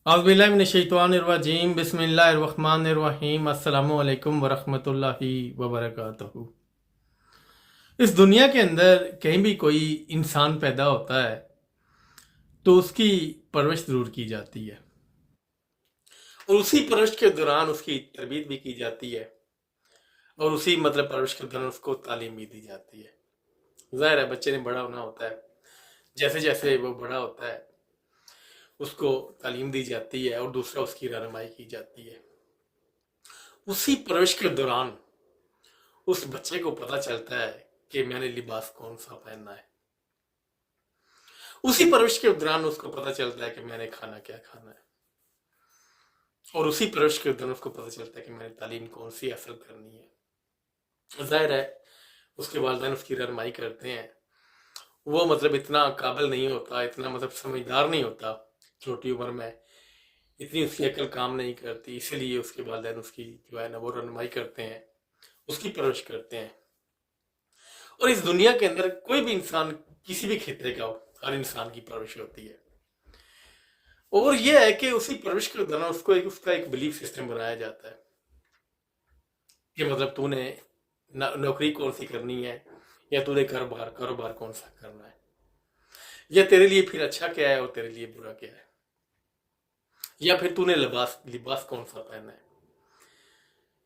औज़ुबिल्लाहिमिनश्शैतानिर्रजीम बिस्मिल्लाहिर्रहमानिर्रहीम अस्सलामु अलैकुम वरहमतुल्लाहि वबरकातुहू। इस दुनिया के अंदर कहीं भी कोई इंसान पैदा होता है तो उसकी परवरिश ज़रूर की जाती है और उसी परवरिश के दौरान उसकी तरबियत भी की जाती है और उसी परवरिश के दौरान उसको तालीम भी दी जाती है। ज़ाहिर है बच्चे ने बड़ा होना होता है, जैसे जैसे वो बड़ा होता है उसको तालीम दी जाती है और दूसरा उसकी रहनुमाई की जाती है। उसी परवरिश के दौरान उस बच्चे को पता चलता है कि मैंने लिबास कौन सा पहनना है। उसी परवरिश के दौरान उसको पता चलता है कि मैंने खाना क्या खाना है और उसी परवरिश के दौरान उसको पता चलता है कि मैंने तालीम कौन सी हासिल करनी है। जाहिर है उसके वालिदैन उसकी रहनुमाई करते हैं। वो इतना काबिल नहीं होता, इतना समझदार नहीं होता, छोटी उम्र में इतनी उसकी अक्ल काम नहीं करती, इसीलिए उसके वालिदैन उसकी जो है ना वो रहनुमाई करते हैं, उसकी परवरिश करते हैं। और इस दुनिया के अंदर कोई भी इंसान किसी भी खित्ते का हो, हर इंसान की परवरिश होती है और यह है कि उसी परवरिश के दौरान उसको उसका एक बिलीफ सिस्टम बनाया जाता है कि तूने नौकरी कौन सी करनी है या तूने कारोबार कौन सा करना है, या तेरे लिए फिर अच्छा क्या है और तेरे लिए बुरा क्या है, या फिर तूने लिबास कौन सा पहनना है।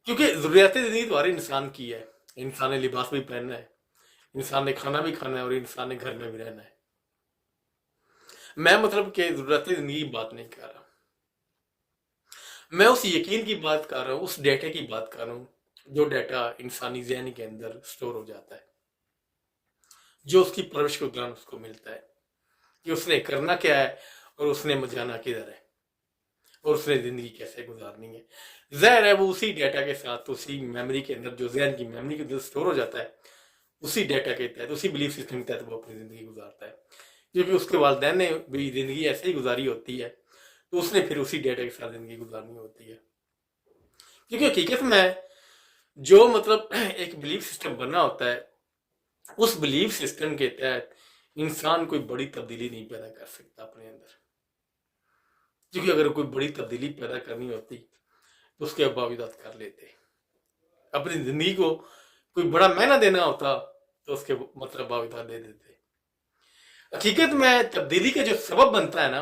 क्योंकि जरूरियात जिंदगी तो हर इंसान की है। इंसान ने लिबास भी पहनना है, इंसान ने खाना भी खाना है और इंसान ने घर में भी रहना है। मैं कि जरूरत जिंदगी की बात नहीं कर रहा, मैं उस यकीन की बात कर रहा हूँ, उस डेटा की बात कर रहा हूँ जो डेटा इंसानी ज़हन के अंदर स्टोर हो जाता है, जो उसकी परवरिश के दौरान उसको मिलता है कि उसने करना क्या है और उसने जाना किधर है और उसने जिंदगी कैसे गुजारनी है। ज़ाहिर है वो उसी डेटा के साथ, उसी मेमोरी के अंदर, जो जहन की मेमोरी के अंदर स्टोर हो जाता है, उसी डेटा के तहत, उसी बिलीफ सिस्टम के तहत वो अपनी ज़िंदगी गुजारता है। क्योंकि उसके वालिदैन ने भी ज़िंदगी ऐसे ही गुजारी होती है तो उसने फिर उसी डेटा के साथ ज़िंदगी गुजारनी होती है। क्योंकि हकीकत में जो एक बिलीफ सिस्टम बना होता है, उस बिलीफ सिस्टम के तहत इंसान कोई बड़ी तब्दीली नहीं पैदा कर सकता अपने अंदर। क्योंकि अगर कोई बड़ी तब्दीली पैदा करनी होती तो उसके बावजूद कर लेते। अपनी ज़िंदगी को कोई बड़ा मायना देना होता तो उसके बावजूद दे देते। हकीकत में तब्दीली का जो सबब बनता है ना,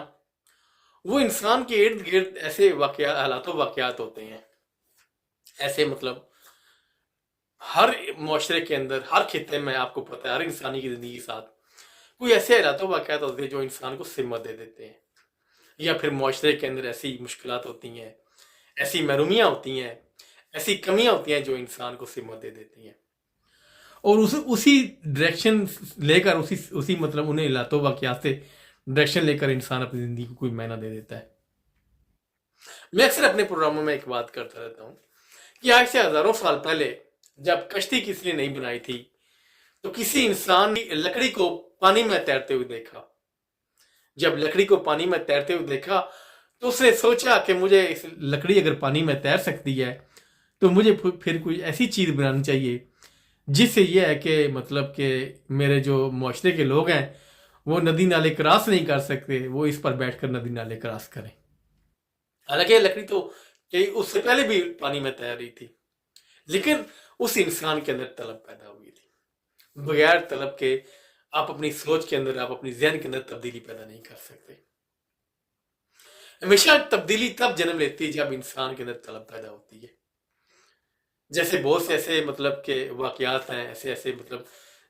वो इंसान के इर्द गिर्द ऐसे हालात वाकयात होते हैं, ऐसे हर मुआशरे के अंदर, हर खित्ते में आपको पता है, हर इंसानी की ज़िंदगी के साथ कोई ऐसे हालात वाकयात होते हैं जो इंसान को सिमत दे देते हैं, या फिर मुआशरे के अंदर ऐसी मुश्किलात होती हैं, ऐसी महरूमियाँ होती हैं, ऐसी कमियाँ होती हैं जो इंसान को सिमत दे देती हैं और उसी डायरेक्शन लेकर उसी उन्हें हालातों वाकयात से डायरेक्शन लेकर इंसान अपनी ज़िंदगी को कोई मायना दे देता है। मैं अक्सर अपने प्रोग्रामों में एक बात करता रहता हूँ कि आज से हज़ारों साल पहले जब कश्ती किसी ने नहीं बनाई थी तो किसी इंसान ने लकड़ी को पानी में तैरते हुए देखा। जब लकड़ी को पानी में तैरते हुए देखा तो उसने सोचा कि मुझे इस लकड़ी अगर पानी में तैर सकती है तो मुझे फिर कोई ऐसी चीज़ बनानी चाहिए जिससे यह है कि मेरे जो मुआशरे के लोग हैं वो नदी नाले क्रॉस नहीं कर सकते, वो इस पर बैठकर नदी नाले क्रॉस करें। हालांकि लकड़ी तो कई उससे पहले भी पानी में तैर रही थी, लेकिन उस इंसान के अंदर तलब पैदा हुई थी। बगैर तलब के आप अपनी सोच के अंदर, आप अपनी जहन के अंदर तब्दीली पैदा नहीं कर सकते। हमेशा तब्दीली तब जन्म लेती है जब इंसान के अंदर तलब पैदा होती है। जैसे बहुत से ऐसे के वाकयात हैं, ऐसे ऐसे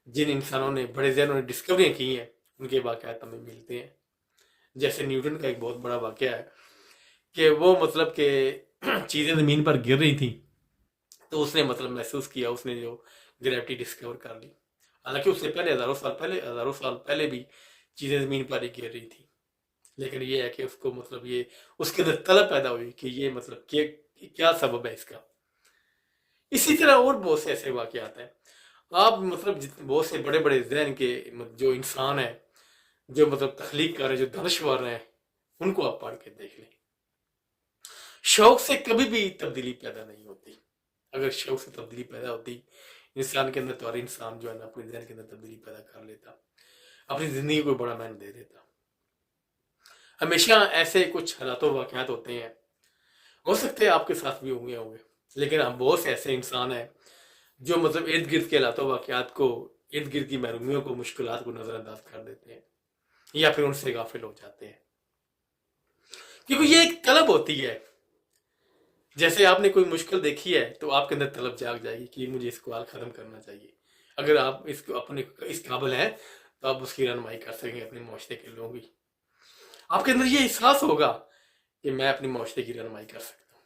जिन इंसानों ने, बड़े जहनों ने डिस्कवरियाँ की हैं, उनके वाकयात हमें मिलते हैं। जैसे न्यूटन का एक बहुत बड़ा वाकया है कि वो कि चीज़ें ज़मीन पर गिर रही थी तो उसने महसूस किया, उसने जो ग्रेविटी डिस्कवर कर ली। हालांकि उससे पहले हज़ारों साल पहले भी चीज़ें ज़मीन पर ही गिर रही थी, लेकिन ये है कि उसको ये उसके अंदर तलब पैदा हुई कि ये क्या सबब है इसका। इसी तरह और बहुत से ऐसे वाकयात हैं। आप बहुत से बड़े बड़े जहन के जो इंसान है, जो तख्लीक कर रहे हैं, जो दानिश्वर हैं, उनको आप पढ़ के देख लें। शौक से कभी भी तब्दीली पैदा नहीं होती। अगर शौक से तब्दीली पैदा होती इंसान के अंदर तो हर इंसान जो है ना अपने जहन के अंदर तब्दीली पैदा कर लेता, अपनी ज़िंदगी को बड़ा मायना दे देता। हमेशा ऐसे कुछ हालात और वाक़यात होते हैं, हो सकते हैं आपके साथ भी होंगे, लेकिन हम बहुत से ऐसे इंसान हैं जो मतलब इर्द गिर्द के हालात वाक़यात को, इर्द गिर्द की महरूमियों को, मुश्किलात को नज़रअंदाज कर देते हैं या फिर उनसे गाफिल हो जाते हैं, क्योंकि ये एक तलब होती है। जैसे आपने कोई मुश्किल देखी है तो आपके अंदर तलब जाग जाएगी कि मुझे इसको हाल ख़त्म करना चाहिए। अगर आप इसको अपने इस काबिल हैं तो आप उसकी रहनुमाई कर सकेंगे अपने मुआशरे के लोगों की। आपके अंदर ये एहसास होगा कि मैं अपनी मुआशरे की रहनुमाई कर सकता हूँ।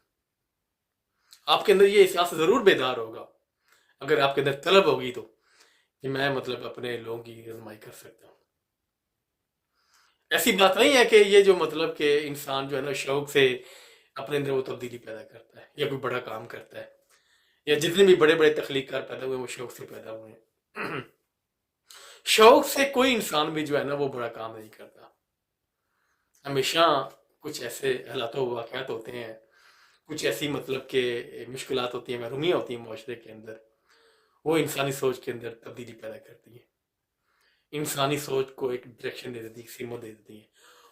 आपके अंदर ये एहसास ज़रूर बेदार होगा अगर आपके अंदर तलब होगी तो, कि मैं मतलब अपने लोगों की रहनुमाई कर सकता हूँ। ऐसी बात नहीं है कि ये जो मतलब कि इंसान जो है ना शौक से अपने अंदर वो तब्दीली पैदा करता है या कोई बड़ा काम करता है, या जितने भी बड़े बड़े तख्लीकार पैदा हुए वो शौक से पैदा हुए हैं। शौक से कोई इंसान भी जो है ना वो बड़ा काम नहीं करता। हमेशा कुछ ऐसे हालात वाक़यात होते हैं, कुछ ऐसी मतलब के मुश्किलात होती हैं, महरूमियाँ होती हैं मुआशरे के अंदर, वो इंसानी सोच के अंदर तब्दीली पैदा करती है, इंसानी सोच को एक डायरेक्शन दे देती है, सिमत दे देती है,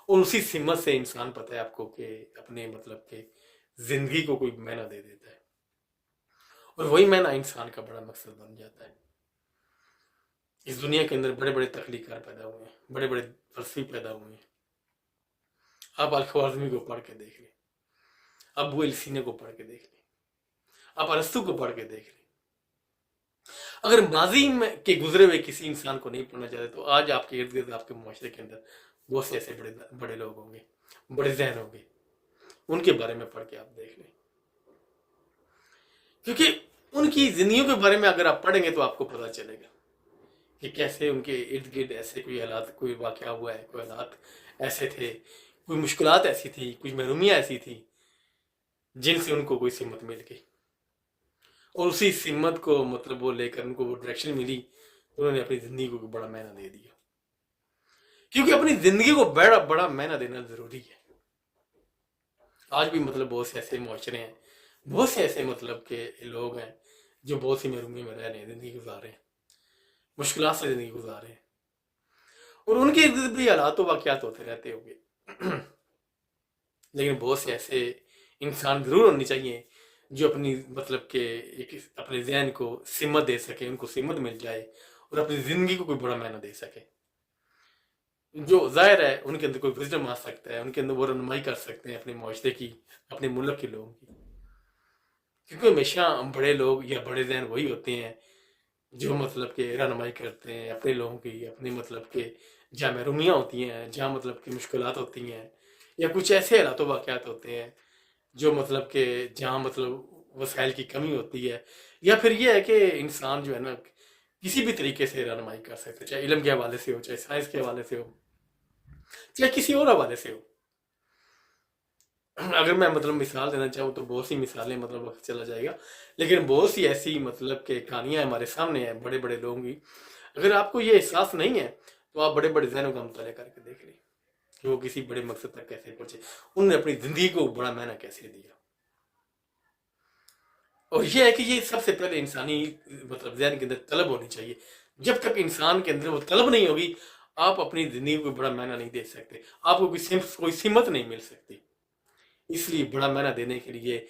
और उसी सिमत से इंसान पता है आपको कि अपने मतलब के ज़िंदगी को कोई मायना दे देता है, और वही मायना इंसान का बड़ा मकसद बन जाता है। इस दुनिया के अंदर बड़े बड़े तख्लीकार पैदा हुए हैं, बड़े बड़े फलसफी पैदा हुए हैं। आप अल-ख्वारिज़मी को पढ़ के देख लें, अबू सीना को पढ़ के देख लें, आप अरस्तू को पढ़ के देख लें। अगर माजी में के गुजरे हुए किसी इंसान को नहीं पढ़ना चाहते तो आज आपके इर्द गिर्द आपके मुआशरे के अंदर बहुत से ऐसे बड़े बड़े लोग होंगे, बड़े जहन होंगे, उनके बारे में पढ़ के आप देख लें, क्योंकि उनकी जिंदगियों के बारे में अगर आप पढ़ेंगे तो आपको पता चलेगा कि कैसे उनके इर्द गिर्द ऐसे कोई हालात, कोई वाक़या हुआ है, कोई हालात ऐसे थे, कोई मुश्किलात ऐसी थी, कुछ महरूमियाँ ऐसी थी जिनसे उनको कोई सिमत मिल गई, और उसी सिमत को मतलब वो लेकर उनको वो डायरेक्शन मिली, उन्होंने अपनी ज़िंदगी को बड़ा मायना दे दिया, क्योंकि अपनी ज़िंदगी को बड़ा बड़ा मायना देना ज़रूरी है। आज भी मतलब बहुत से ऐसे मुआशरे हैं, बहुत से ऐसे मतलब के लोग हैं जो बहुत सी महरूमी में रह रहे हैं, ज़िंदगी गुजार रहे हैं, मुश्किलात से ज़िंदगी गुजार रहे हैं, और उनके इर्द गिर्द भी हालात वाक़यात होते रहते होंगे। लेकिन बहुत से ऐसे इंसान ज़रूर होने चाहिए जो अपनी मतलब के एक अपने ज़हन को सिमत दे सके, उनको सिमत मिल जाए और अपनी ज़िंदगी को कोई बड़ा मायना दे सके। जो ज़ाहिर है उनके अंदर कोई विजडम आ सकता है, उनके अंदर वो रहनुमाई कर सकते हैं अपने मुआशरे की, अपने मुल्क के लोगों की, क्योंकि हमेशा बड़े लोग या बड़े ज़हन वही होते हैं जो मतलब के रहनुमाई करते हैं अपने लोगों की, अपने मतलब के जहाँ महरूमियाँ होती हैं, जहाँ मतलब की मुश्किलात होती हैं, या कुछ ऐसे हालात वाक़यात होते हैं जो मतलब के जहाँ मतलब वसाइल की कमी होती है, या फिर ये है कि इंसान जो है ना किसी भी तरीके से रहनुमाई कर सकते हैं, चाहे इल्म के हवाले से हो, चाहे साइंस के हवाले से हो, चाहे किसी और हवाले से हो। अगर मैं मतलब मिसाल देना चाहूँ तो बहुत सी मिसालें मतलब वक्त चला जाएगा, लेकिन बहुत सी ऐसी मतलब के कहानियाँ हमारे सामने हैं बड़े बड़े लोगों की। अगर आपको ये एहसास नहीं है तो आप बड़े बड़े ज़हनों का मुताला करके देख लें कि वो किसी बड़े मकसद तक कैसे पहुंचे, उन्होंने अपनी ज़िंदगी को बड़ा मायना कैसे दिया। और ये है कि ये सबसे पहले इंसानी मतलब ज़हन के अंदर तलब होनी चाहिए। जब तक इंसान के अंदर वो तलब नहीं होगी आप अपनी ज़िंदगी को बड़ा मायना नहीं दे सकते, आपको कोई सिमत नहीं मिल सकती। इसलिए बड़ा मायना देने के लिए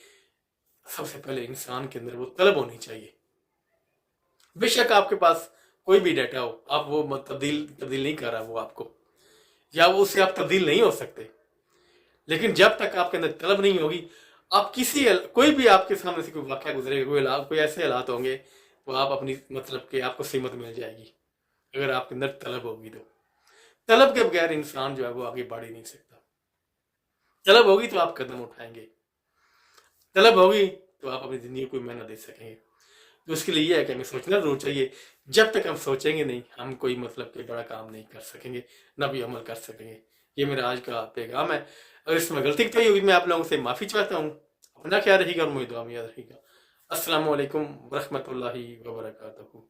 सबसे पहले इंसान के अंदर वो तलब होनी चाहिए। बेशक आपके पास कोई भी डाटा हो, आप वो तब्दील नहीं कर रहा वो आपको, या वो उससे आप तब्दील नहीं हो सकते, लेकिन जब तक आपके अंदर तलब नहीं होगी आप कोई भी आपके सामने से कोई वाक़या गुजरेगा, कोई ऐसे हालात होंगे तो आप अपनी मतलब कि आपको सिमत मिल जाएगी अगर आपके अंदर तलब होगी तो। तलब के बगैर इंसान जो है वो आगे बढ़ ही नहीं सकता। तलब होगी तो आप कदम उठाएंगे, तलब होगी तो आप अपनी ज़िंदगी को मायना दे सकेंगे। तो उसके लिए यह है कि हमें सोचना जरूर चाहिए। जब तक हम सोचेंगे नहीं हम कोई मतलब के बड़ा काम नहीं कर सकेंगे, ना भी अमल कर सकेंगे। ये मेरा आज का पैगाम है। अगर इसमें गलती की होगी मैं आप लोगों से माफ़ी चाहता हूँ। अपना ख्याल रखिएगा और मुझे दुआ में याद रखिएगा। अस्सलामु अलैकुम वरहमतुल्लाहि वबरकातुहू।